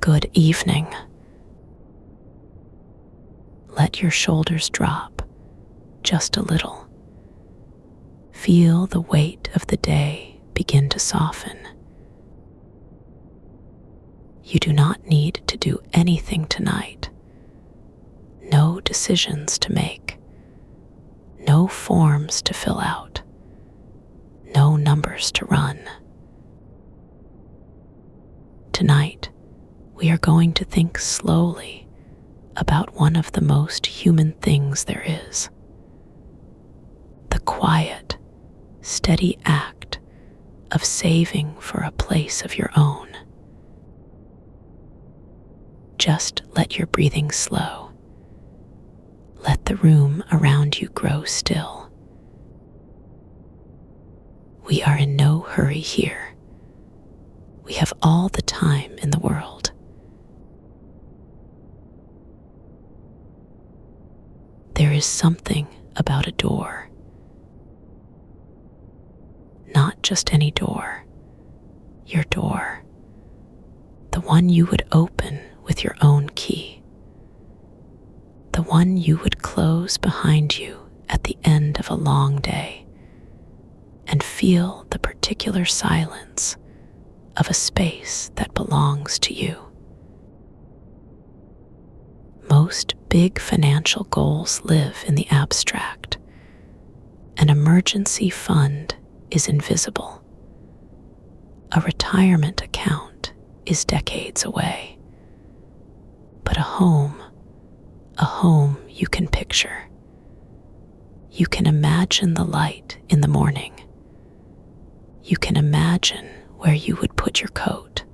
Good evening. Let your shoulders drop just a little. Feel the weight of the day begin to soften. You do not need to do anything tonight. No decisions to make. No forms to fill out. No numbers to run. Tonight, we are going to think slowly about one of the most human things there is. The quiet, steady act of saving for a place of your own. Just let your breathing slow. Let the room around you grow still. We are in no hurry here. We have all the time in the world. There is something about a door. Not just any door. Your door. The one you would open with your own key. The one you would close behind you at the end of a long day and feel the particular silence of a space that belongs to you. Most big financial goals live in the abstract. An emergency fund is invisible. A retirement account is decades away. But a home you can picture. You can imagine the light in the morning. You can imagine where you would put your coat.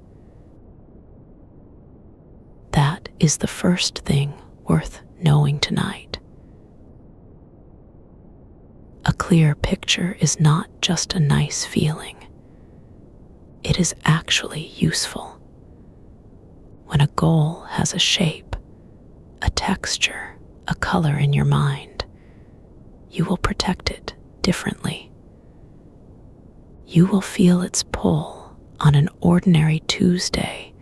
That is the first thing worth knowing tonight. A clear picture is not just a nice feeling. It is actually useful. When a goal has a shape, a texture, a color in your mind, you will protect it differently. You will feel its pull on an ordinary Tuesday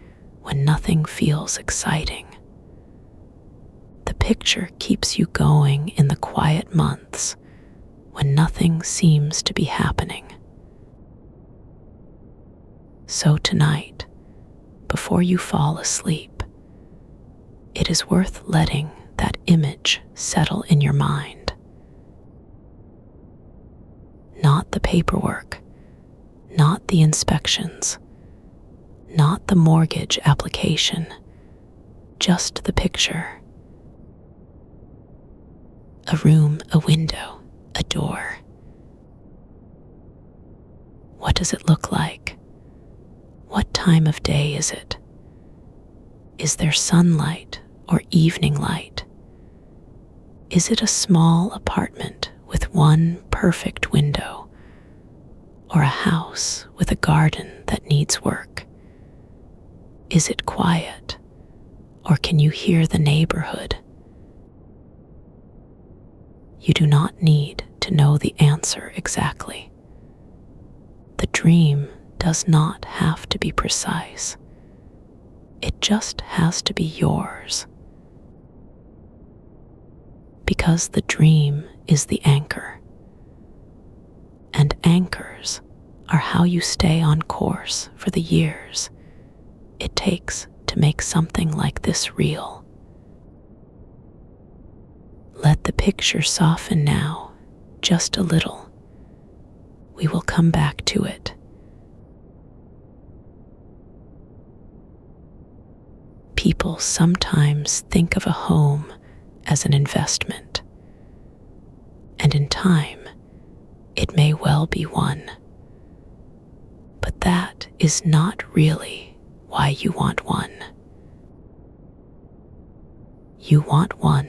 when nothing feels exciting. The picture keeps you going in the quiet months when nothing seems to be happening. So tonight, before you fall asleep, it is worth letting that image settle in your mind. Not the paperwork, not the inspections, not the mortgage application, just the picture. A room, a window, a door. What does it look like? What time of day is it? Is there sunlight or evening light? Is it a small apartment with one perfect window, or a house with a garden that needs work? Is it quiet, or can you hear the neighborhood? You do not need to know the answer exactly. The dream does not have to be precise. It just has to be yours. Because the dream is the anchor. And anchors are how you stay on course for the years it takes to make something like this real. Let the picture soften now, just a little. We will come back to it. People sometimes think of a home as an investment, and in time, it may well be one. But that is not really why you want one. You want one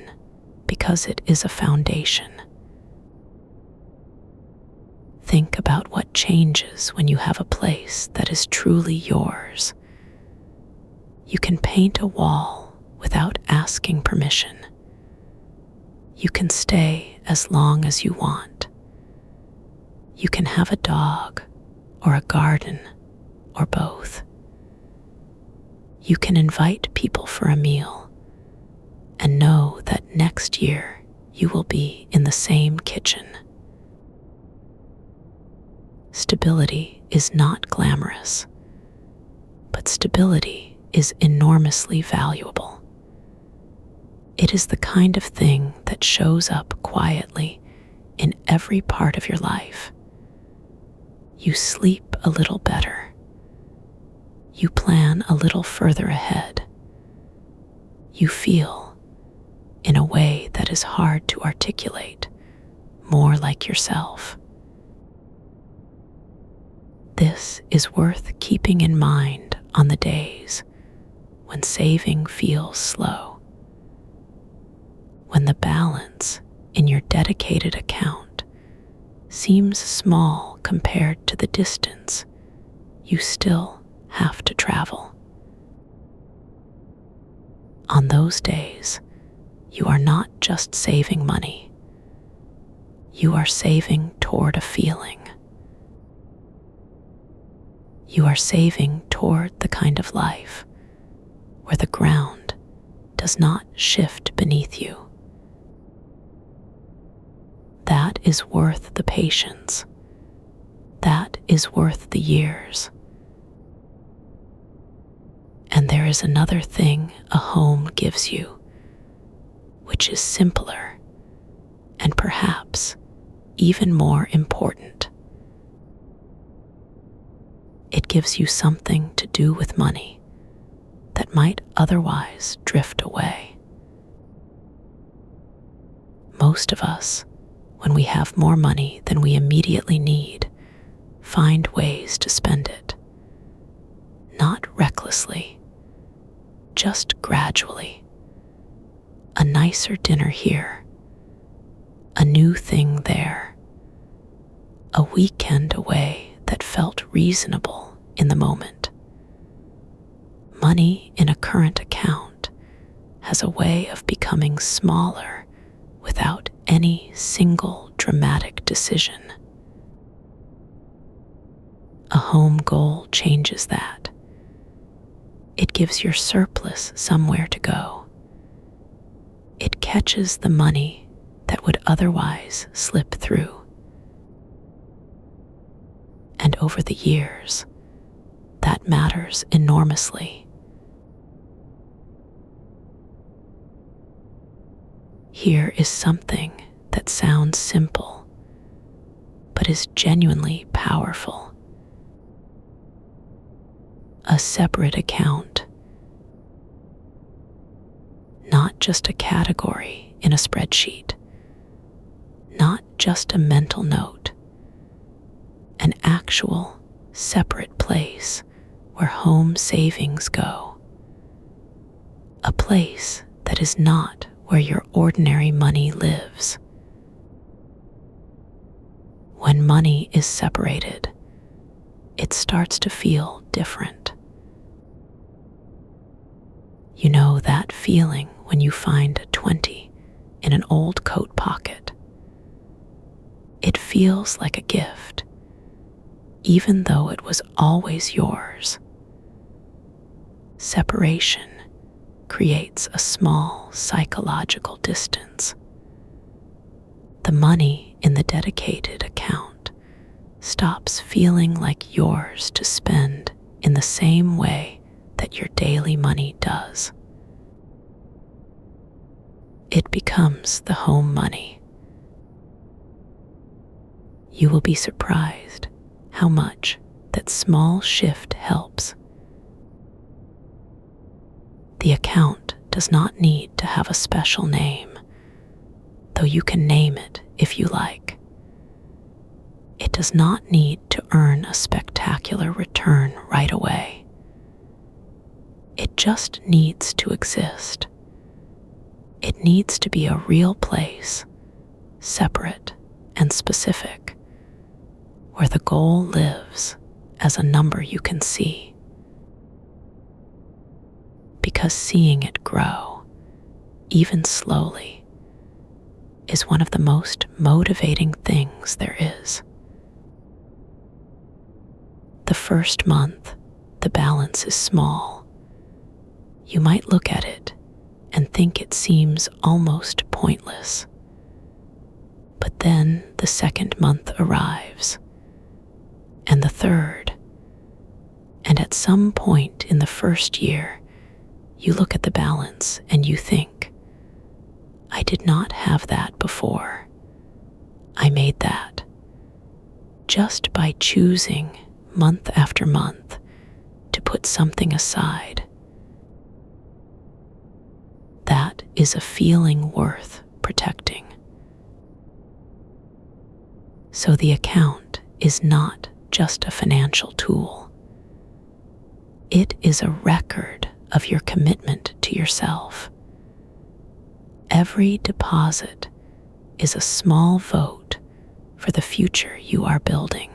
because it is a foundation. Think about what changes when you have a place that is truly yours. You can paint a wall without asking permission. You can stay as long as you want. You can have a dog or a garden or both. You can invite people for a meal and know that next year you will be in the same kitchen. Stability is not glamorous, but stability is enormously valuable. It is the kind of thing that shows up quietly in every part of your life. You sleep a little better. You plan a little further ahead. You feel, in a way that is hard to articulate, more like yourself. This is worth keeping in mind on the days when saving feels slow. When the balance in your dedicated account seems small compared to the distance you still have to travel. On those days, you are not just saving money. You are saving toward a feeling. You are saving toward the kind of life where the ground does not shift beneath you. That is worth the patience. That is worth the years. And there is another thing a home gives you, which is simpler and perhaps even more important. It gives you something to do with money that might otherwise drift away. Most of us, when we have more money than we immediately need, find ways to spend it. Not recklessly, just gradually. A nicer dinner here, a new thing there, a weekend away that felt reasonable in the moment. Money in a current account has a way of becoming smaller without any single dramatic decision. A home goal changes that. It gives your surplus somewhere to go. It catches the money that would otherwise slip through. And over the years, that matters enormously. Here is something that sounds simple, but is genuinely powerful. A separate account. Not just a category in a spreadsheet. Not just a mental note. An actual, separate place where home savings go. A place that is not where your ordinary money lives. When money is separated, it starts to feel different. You know that feeling when you find a 20 in an old coat pocket. It feels like a gift, even though it was always yours. Separation creates a small psychological distance. The money in the dedicated account stops feeling like yours to spend in the same way that your daily money does. It becomes the home money. You will be surprised how much that small shift helps. The account does not need to have a special name, though you can name it if you like. It does not need to earn a spectacular return right away. It just needs to exist. It needs to be a real place, separate and specific, where the goal lives as a number you can see. Because seeing it grow, even slowly, is one of the most motivating things there is. The first month, the balance is small, You might look at it and think it seems almost pointless. But then the second month arrives, and the third, and at some point in the first year, you look at the balance and you think, I did not have that before. I made that. Just by choosing month after month to put something aside. That is a feeling worth protecting. So the account is not just a financial tool. It is a record of your commitment to yourself. Every deposit is a small vote for the future you are building.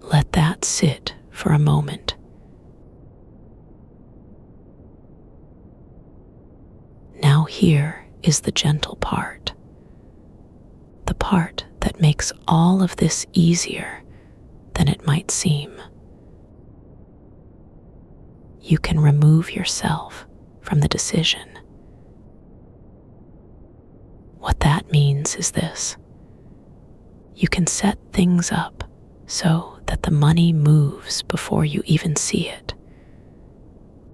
Let that sit for a moment. Now here is the gentle part. The part that makes all of this easier than it might seem. You can remove yourself from the decision. What that means is this. You can set things up so that the money moves before you even see it.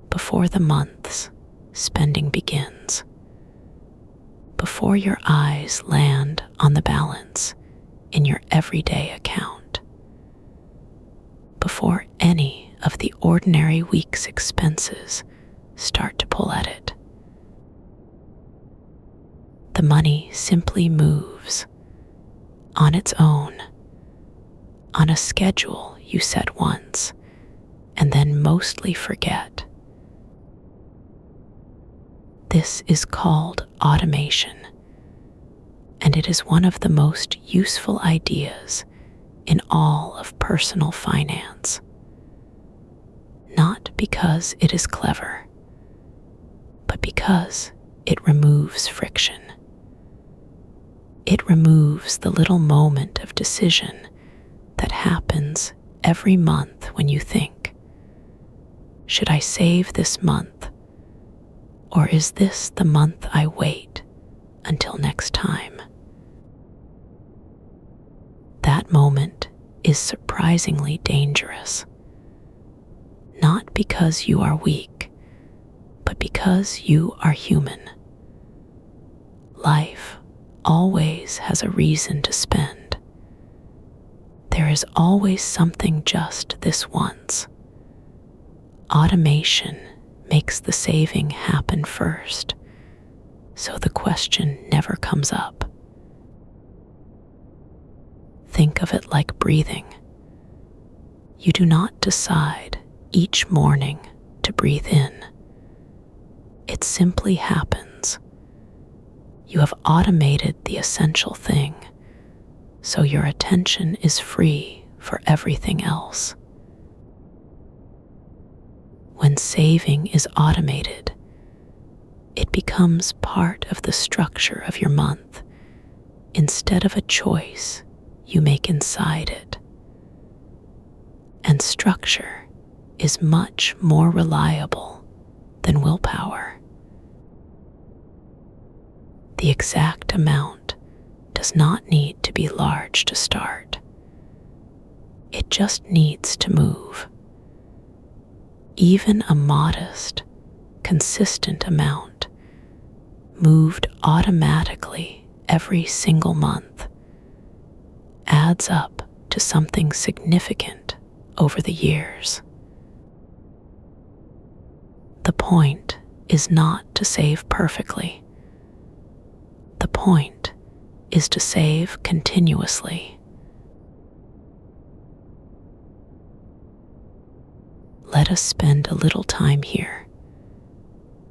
Before the month's spending begins. Before your eyes land on the balance in your everyday account. Before any of the ordinary week's expenses start to pull at it. The money simply moves on its own, on a schedule you set once and then mostly forget. This is called automation, and it is one of the most useful ideas in all of personal finance. Not because it is clever, but because it removes friction. It removes the little moment of decision that happens every month when you think, should I save this month? Or is this the month I wait until next time? That moment is surprisingly dangerous. Not because you are weak, but because you are human. Life always has a reason to spend. There is always something just this once. Automation makes the saving happen first, so the question never comes up. Think of it like breathing. You do not decide each morning to breathe in. It simply happens. You have automated the essential thing, so your attention is free for everything else. When saving is automated, it becomes part of the structure of your month instead of a choice you make inside it. And structure is much more reliable than willpower. The exact amount does not need to be large to start. It just needs to move. Even a modest, consistent amount, moved automatically every single month, adds up to something significant over the years. The point is not to save perfectly. The point is to save continuously. Let us spend a little time here,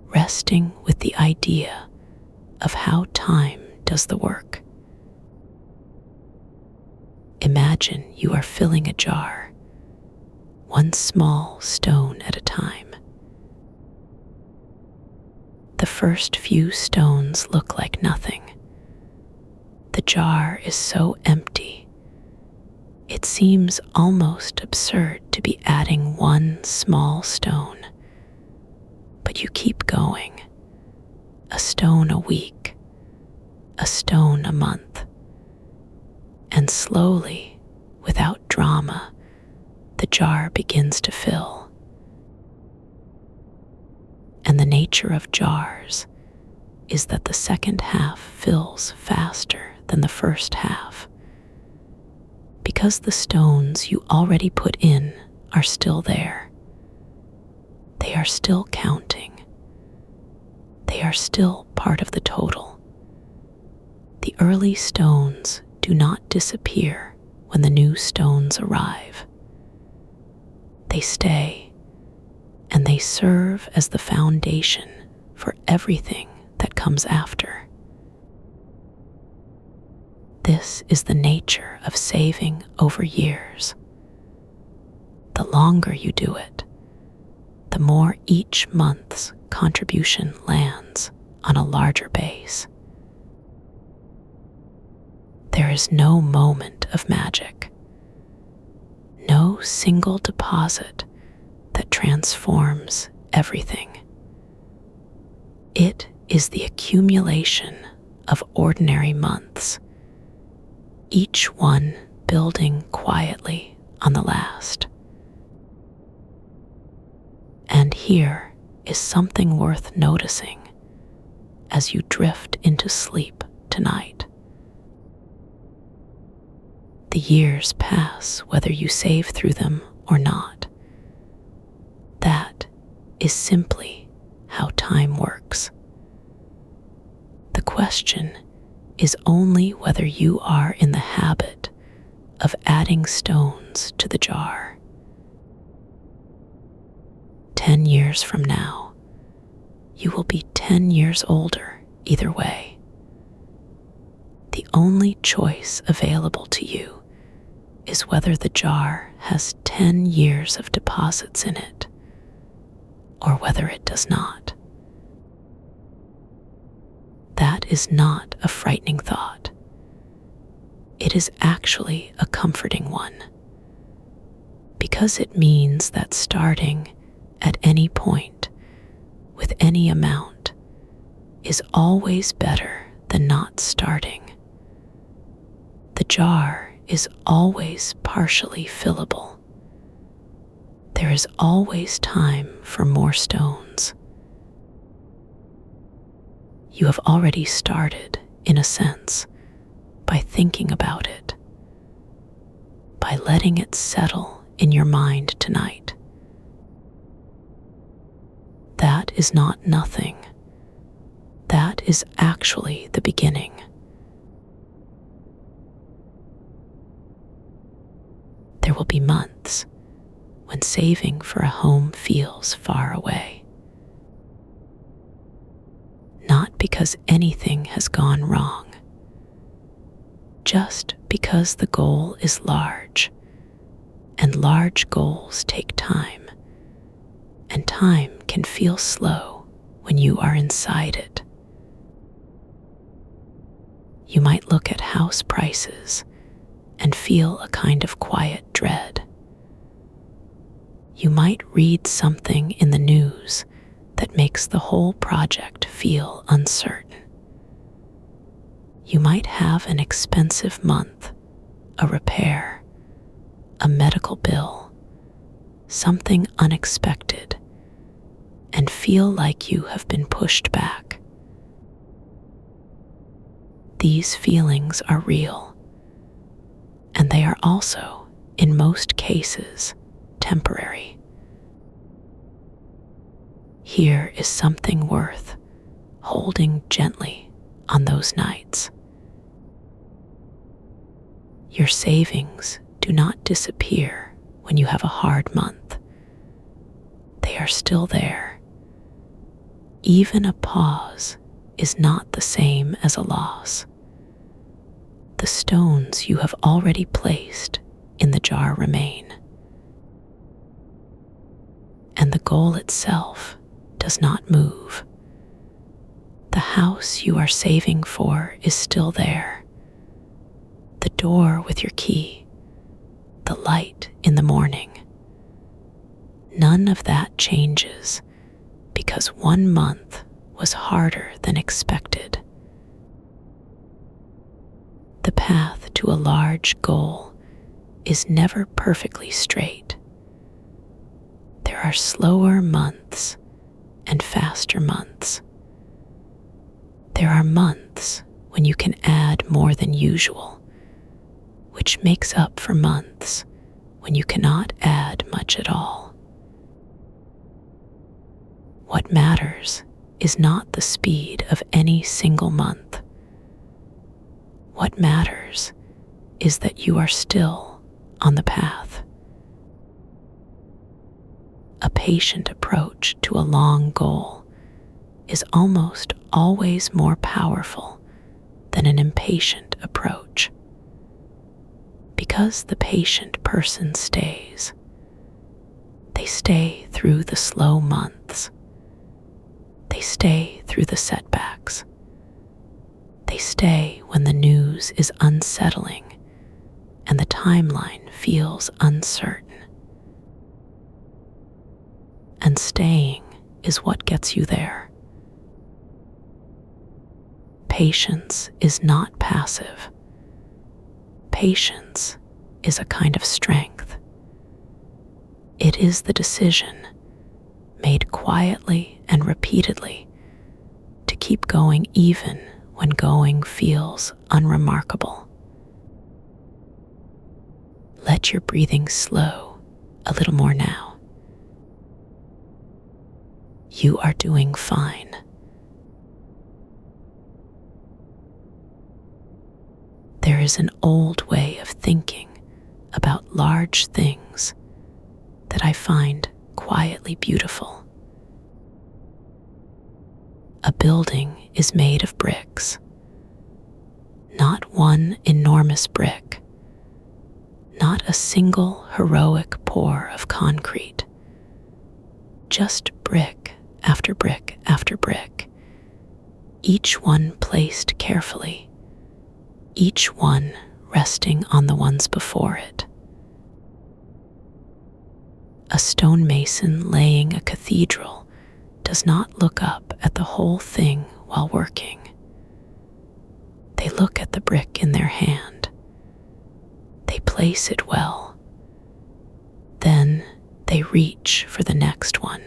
resting with the idea of how time does the work. Imagine you are filling a jar, one small stone at a time. The first few stones look like nothing. The jar is so empty. It seems almost absurd to be adding one small stone. But you keep going, a stone a week, a stone a month, and slowly, without drama, the jar begins to fill. And the nature of jars is that the second half fills faster than the first half, because the stones you already put in are still there. They are still counting. They are still part of the total. The early stones do not disappear when the new stones arrive. They stay, and they serve as the foundation for everything that comes after. This is the nature of saving over years. The longer you do it, the more each month's contribution lands on a larger base. There is no moment of magic, no single deposit that transforms everything. It is the accumulation of ordinary months, each one building quietly on the last. And here is something worth noticing as you drift into sleep tonight. The years pass whether you save through them or not. That is simply how time works. The question is only whether you are in the habit of adding stones to the jar. 10 years from now, you will be 10 years older either way. The only choice available to you is whether the jar has 10 years of deposits in it, or whether it does not. That is not a frightening thought. It is actually a comforting one, because it means that starting at any point with any amount is always better than not starting. The jar is always partially fillable. There is always time for more stones. You have already started, in a sense, by thinking about it, by letting it settle in your mind tonight. That is not nothing. That is actually the beginning. There will be months when saving for a home feels far away. Not because anything has gone wrong, just because the goal is large, and large goals take time, and time can feel slow when you are inside it. You might look at house prices and feel a kind of quiet dread. You might read something in the news that makes the whole project feel uncertain. You might have an expensive month, a repair, a medical bill, something unexpected, and feel like you have been pushed back. These feelings are real, and they are also, in most cases, temporary. Here is something worth holding gently on those nights. Your savings do not disappear when you have a hard month. They are still there. Even a pause is not the same as a loss. The stones you have already placed in the jar remain. And the goal itself does not move. The house you are saving for is still there. The door with your key, the light in the morning. None of that changes because one month was harder than expected. The path to a large goal is never perfectly straight. There are slower months and faster months. There are months when you can add more than usual, which makes up for months when you cannot add much at all. What matters is not the speed of any single month. What matters is that you are still on the path. A patient approach to a long goal is almost always more powerful than an impatient approach, because the patient person stays. They stay through the slow months. They stay through the setbacks. They stay when the news is unsettling and the timeline feels uncertain. And staying is what gets you there. Patience is not passive. Patience is a kind of strength. It is the decision, made quietly and repeatedly, to keep going even when going feels unremarkable. Let your breathing slow a little more now. You are doing fine. There is an old way of thinking about large things that I find quietly beautiful. A building is made of bricks, not one enormous brick, not a single heroic pour of concrete, just brick after brick after brick, each one placed carefully, each one resting on the ones before it. A stonemason laying a cathedral does not look up at the whole thing while working. They look at the brick in their hand. They place it well. Then they reach for the next one.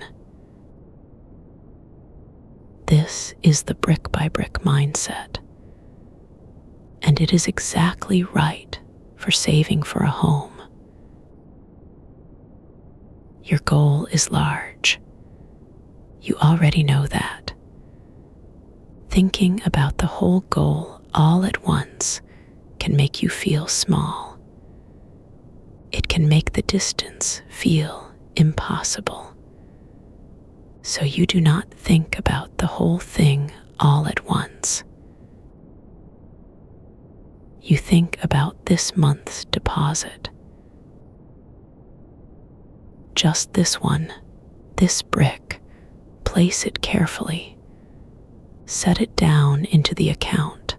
This is the brick by brick mindset. And it is exactly right for saving for a home. Your goal is large. You already know that. Thinking about the whole goal all at once can make you feel small. It can make the distance feel impossible. So you do not think about the whole thing all at once. You think about this month's deposit. Just this one, this brick. Place it carefully. Set it down into the account,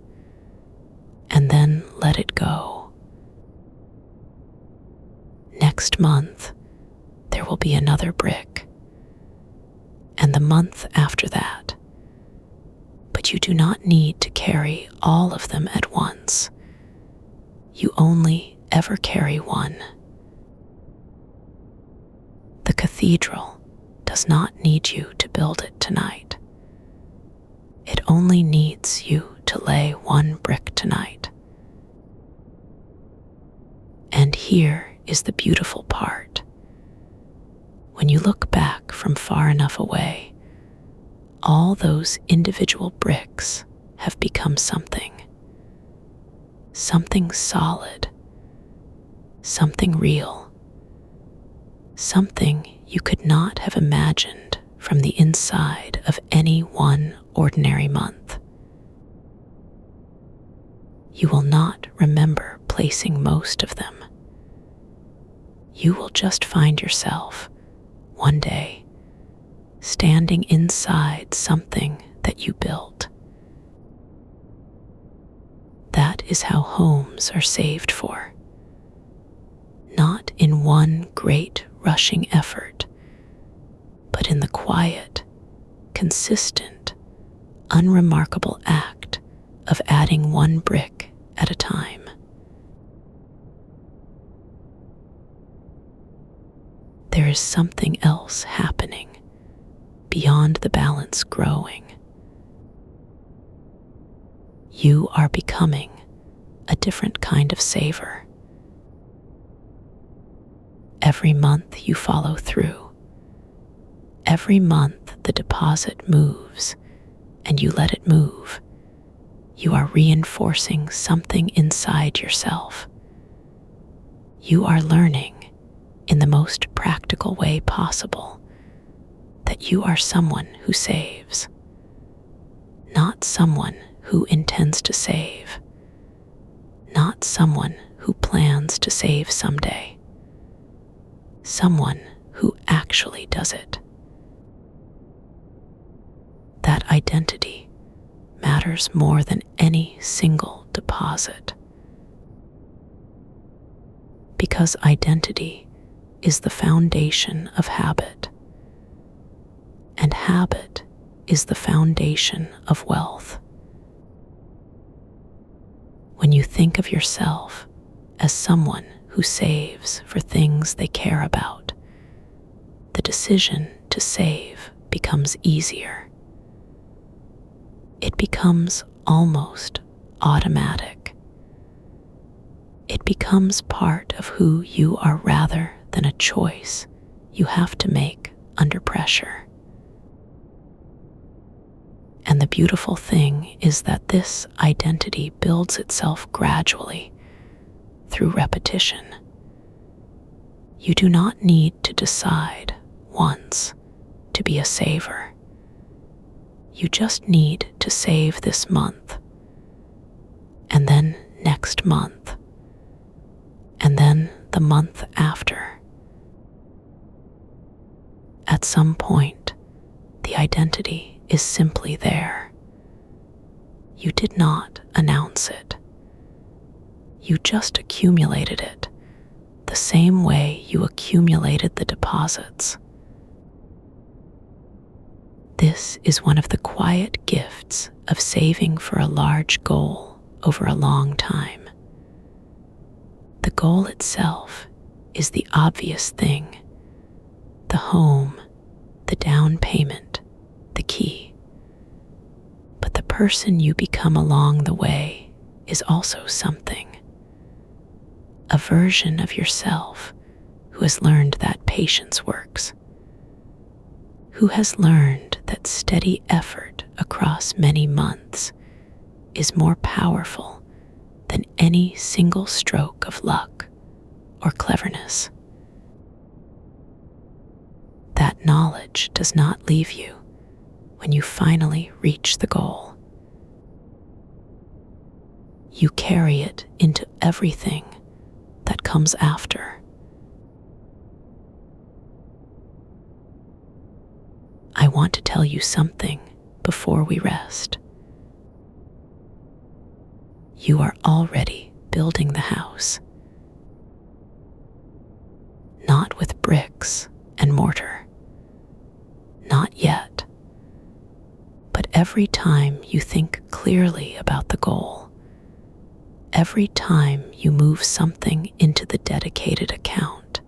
and then let it go. Next month, there will be another brick, and the month after that. But you do not need to carry all of them at once. You only ever carry one. The cathedral does not need you to build it tonight. It only needs you to lay one brick tonight. And here is the beautiful part. When you look back from far enough away, all those individual bricks have become something solid, something real, something you could not have imagined from the inside of any one ordinary month. You will not remember placing most of them. You will just find yourself, one day, standing inside something that you built. That is how homes are saved for. Not in one great rushing effort, but in the quiet, consistent, unremarkable act of adding one brick at a time. There is something else happening beyond the balance growing. You are becoming a different kind of saver. Every month you follow through. Every month the deposit moves and you let it move. You are reinforcing something inside yourself. You are learning in the most practical way possible that you are someone who saves, not someone who intends to save, not someone who plans to save someday, someone who actually does it. That identity matters more than any single deposit, because identity is the foundation of habit, and habit is the foundation of wealth. When you think of yourself as someone who saves for things they care about, the decision to save becomes easier. It becomes almost automatic. It becomes part of who you are rather than a choice you have to make under pressure. And the beautiful thing is that this identity builds itself gradually through repetition. You do not need to decide once to be a saver. You just need to save this month, and then next month, and then the month after. At some point, the identity is simply there. You did not announce it. You just accumulated it, the same way you accumulated the deposits. This is one of the quiet gifts of saving for a large goal over a long time. The goal itself is the obvious thing: the home, the down payment, the key. But the person you become along the way is also something. A version of yourself who has learned that patience works, who has learned that steady effort across many months is more powerful than any single stroke of luck or cleverness. That knowledge does not leave you when you finally reach the goal. You carry it into everything that comes after. I want to tell you something before we rest. You are already building the house, not with bricks and mortar, not yet. But every time you think clearly about the goal, every time you move something into the dedicated account,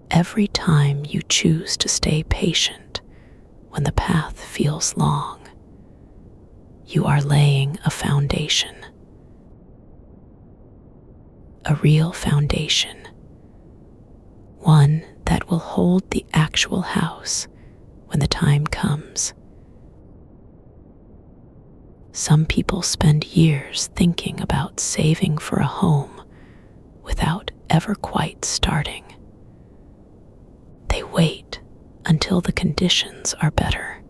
every time you choose to stay patient when the path feels long, you are laying a foundation. A real foundation. One that will hold the actual house when the time comes. Some people spend years thinking about saving for a home without ever quite starting. They wait until the conditions are better,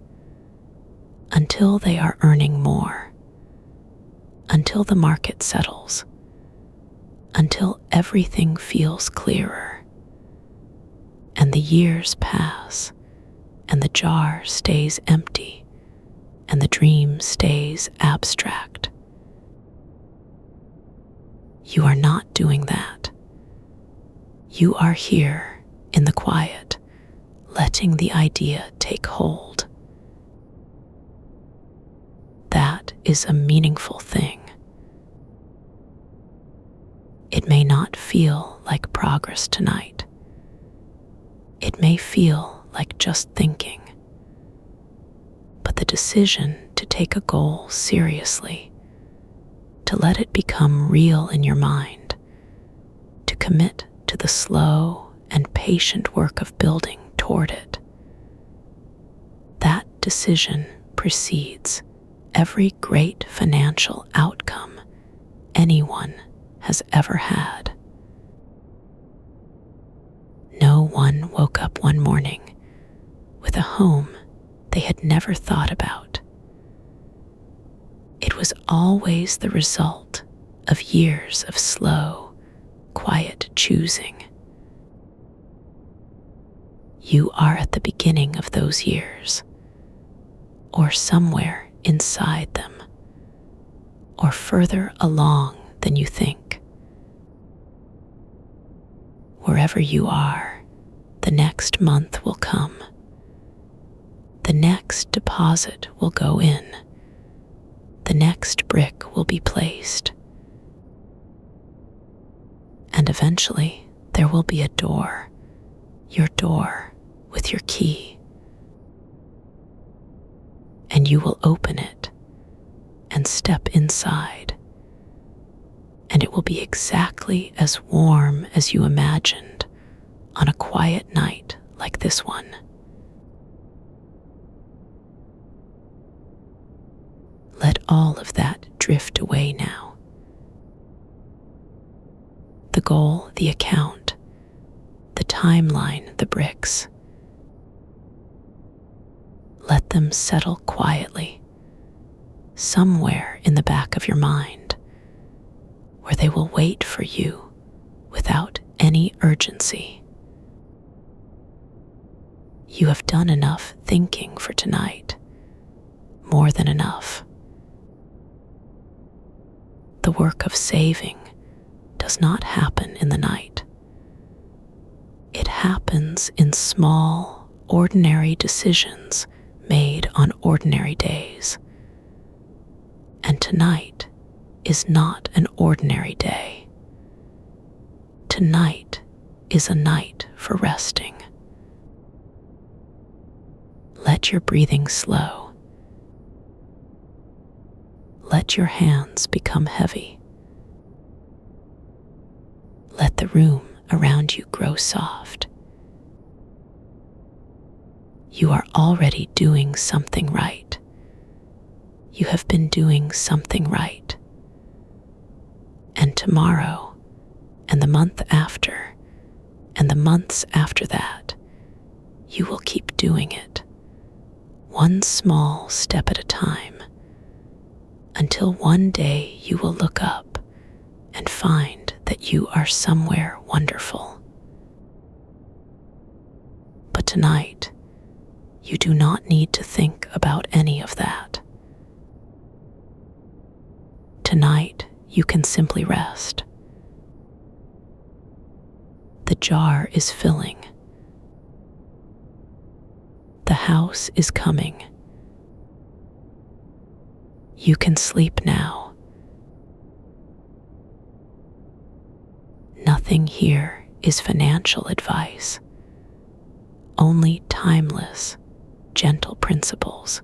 until they are earning more, until the market settles, until everything feels clearer. And the years pass, and the jar stays empty, and the dream stays abstract. You are not doing that. You are here in the quiet, letting the idea take hold, is a meaningful thing. It may not feel like progress tonight. It may feel like just thinking. But the decision to take a goal seriously, to let it become real in your mind, to commit to the slow and patient work of building toward it, that decision precedes every great financial outcome anyone has ever had. No one woke up one morning with a home they had never thought about. It was always the result of years of slow, quiet choosing. You are at the beginning of those years, or somewhere inside them, or further along than you think. Wherever you are, the next month will come. The next deposit will go in. The next brick will be placed. And eventually there will be a door, your door with your key. And you will open it and step inside. And it will be exactly as warm as you imagined on a quiet night like this one. Let all of that drift away now. The goal, the account, the timeline, the bricks. Let them settle quietly, somewhere in the back of your mind, where they will wait for you without any urgency. You have done enough thinking for tonight, more than enough. The work of saving does not happen in the night. It happens in small, ordinary decisions made on ordinary days. And tonight is not an ordinary day. Tonight is a night for resting. Let your breathing slow. Let your hands become heavy. Let the room around you grow soft. You are already doing something right. You have been doing something right. And tomorrow, and the month after, and the months after that, you will keep doing it, one small step at a time, until one day you will look up and find that you are somewhere wonderful. But tonight, you do not need to think about any of that. Tonight, you can simply rest. The jar is filling. The house is coming. You can sleep now. Nothing here is financial advice, only timeless, gentle principles.